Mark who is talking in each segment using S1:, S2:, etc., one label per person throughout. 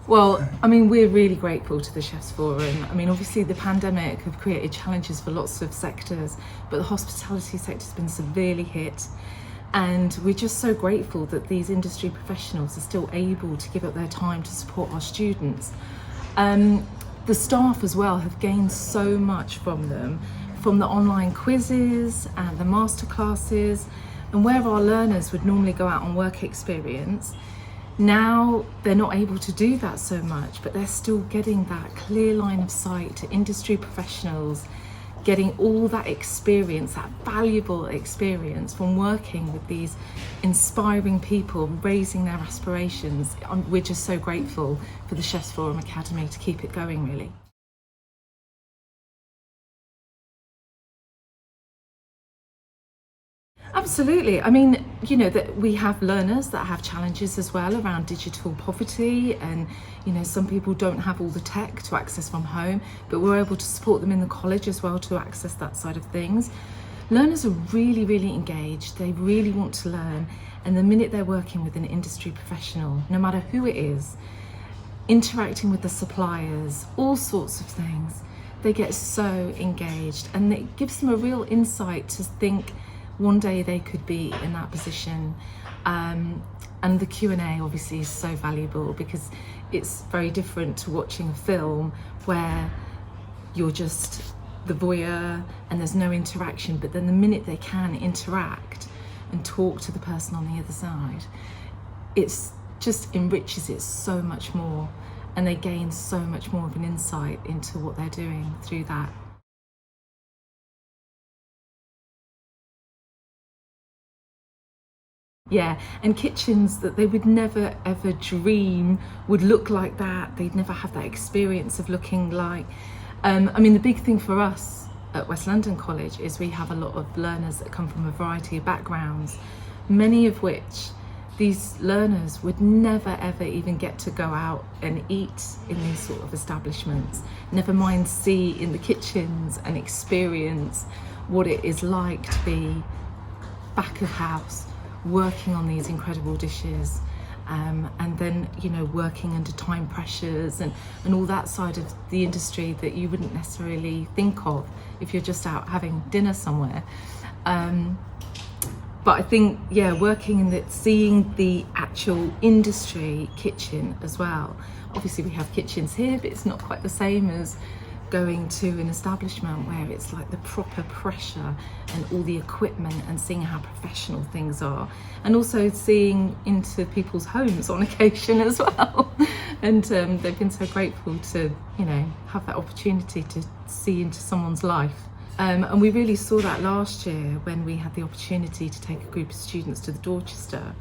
S1: Well, I mean, we're really grateful to the Chefs Forum. I mean, obviously the pandemic have created challenges for lots of sectors, but the hospitality sector's been severely hit. And we're just so grateful that these industry professionals are still able to give up their time to support our students. The staff as well have gained so much from them, from the online quizzes and the masterclasses, and where our learners would normally go out on work experience. Now they're not able to do that so much, but they're still getting that clear line of sight to industry professionals, getting all that experience, that valuable experience from working with these inspiring people, raising their aspirations. We're just so grateful for the Chefs Forum Academy to keep it going, really. Absolutely. I mean, you know, that we have learners that have challenges as well around digital poverty, and you know, some people don't have all the tech to access from home, but we're able to support them in the college as well to access that side of things. Learners are really, really engaged. They really want to learn, and the minute they're working with an industry professional, no matter who it is, interacting with the suppliers, all sorts of things, they get so engaged, and it gives them a real insight to think one day they could be in that position. And the Q&A obviously is so valuable because it's very different to watching a film where you're just the voyeur and there's no interaction, but then the minute they can interact and talk to the person on the other side, it's just enriches it so much more, and they gain so much more of an insight into what they're doing through that. Yeah, and kitchens that they would never ever dream would look like that. They'd never have that experience of looking like. I mean, the big thing for us at West London College is we have a lot of learners that come from a variety of backgrounds, many of which these learners would never ever even get to go out and eat in these sort of establishments, never mind see in the kitchens and experience what it is like to be back of house, working on these incredible dishes, and then, you know, working under time pressures and all that side of the industry that you wouldn't necessarily think of if you're just out having dinner somewhere. But I think, yeah, working in the, seeing the actual industry kitchen as well. Obviously we have kitchens here, but it's not quite the same as going to an establishment where it's like the proper pressure and all the equipment, and seeing how professional things are, and also seeing into people's homes on occasion as well. And they've been so grateful to, you know, have that opportunity to see into someone's life. And we really saw that last year when we had the opportunity to take a group of students to the Dorchester,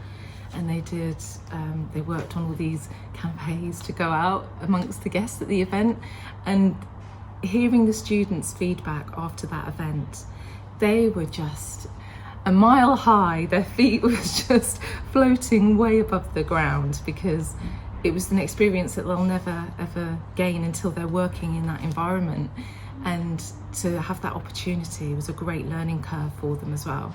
S1: and they worked on all these canapes to go out amongst the guests at the event. And hearing the students' feedback after that event, they were just a mile high. Their feet was just floating way above the ground, because it was an experience that they'll never ever gain until they're working in that environment. And to have that opportunity was a great learning curve for them as well.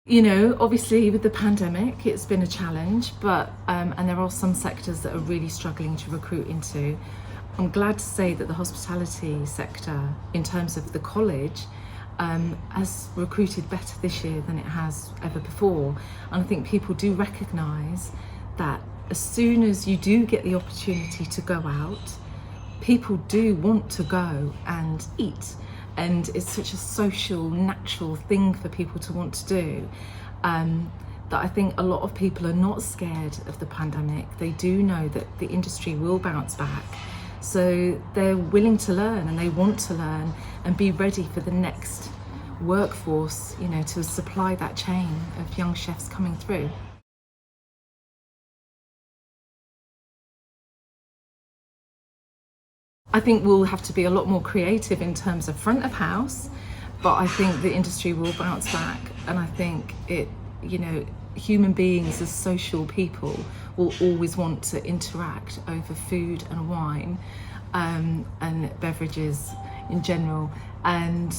S1: You know, obviously with the pandemic, it's been a challenge, but and there are some sectors that are really struggling to recruit into. I'm glad to say that the hospitality sector, in terms of the college, has recruited better this year than it has ever before. And I think people do recognise that as soon as you do get the opportunity to go out, people do want to go and eat. And it's such a social, natural thing for people to want to do, that I think a lot of people are not scared of the pandemic. They do know that the industry will bounce back. So they're willing to learn, and they want to learn and be ready for the next workforce, you know, to supply that chain of young chefs coming through. I think we'll have to be a lot more creative in terms of front of house, but I think the industry will bounce back. And I think it, you know, human beings as social people will always want to interact over food and wine, and beverages in general. And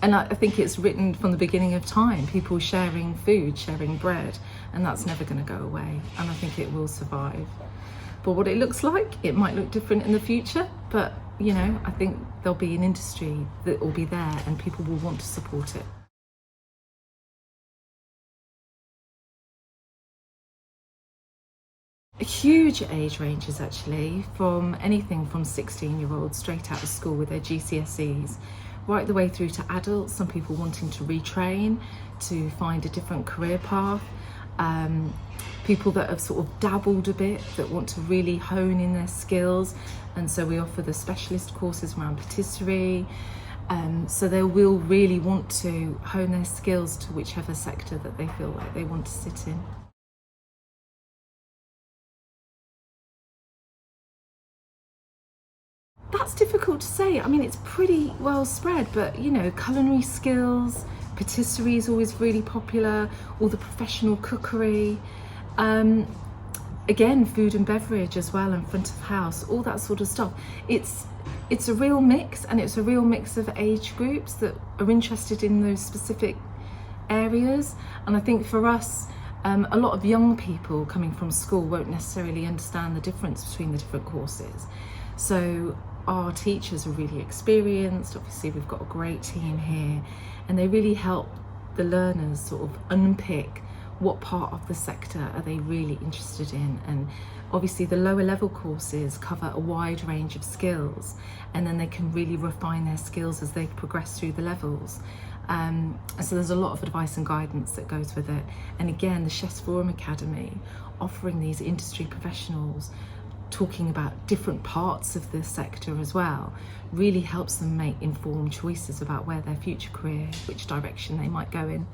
S1: And I think it's written from the beginning of time, people sharing food, sharing bread, and that's never going to go away, and I think it will survive. But what it looks like, it might look different in the future, but you know, I think there'll be an industry that will be there and people will want to support it. Huge age ranges actually, from anything from 16-year-olds straight out of school with their GCSEs, right the way through to adults, some people wanting to retrain, to find a different career path, people that have sort of dabbled a bit, that want to really hone in their skills, and so we offer the specialist courses around patisserie, so they will really want to hone their skills to whichever sector that they feel like they want to sit in. That's difficult to say. I mean, it's pretty well spread, but you know, culinary skills, patisserie is always really popular, all the professional cookery, again, food and beverage as well, and front of house, all that sort of stuff. It's a real mix, and it's a real mix of age groups that are interested in those specific areas. And I think for us, a lot of young people coming from school won't necessarily understand the difference between the different courses. So our teachers are really experienced. Obviously, we've got a great team here, and they really help the learners sort of unpick what part of the sector are they really interested in. And obviously the lower level courses cover a wide range of skills, and then they can really refine their skills as they progress through the levels. So there's a lot of advice and guidance that goes with it. And again, the Chefs Forum Academy, offering these industry professionals talking about different parts of the sector as well, really helps them make informed choices about where their future career, which direction they might go in.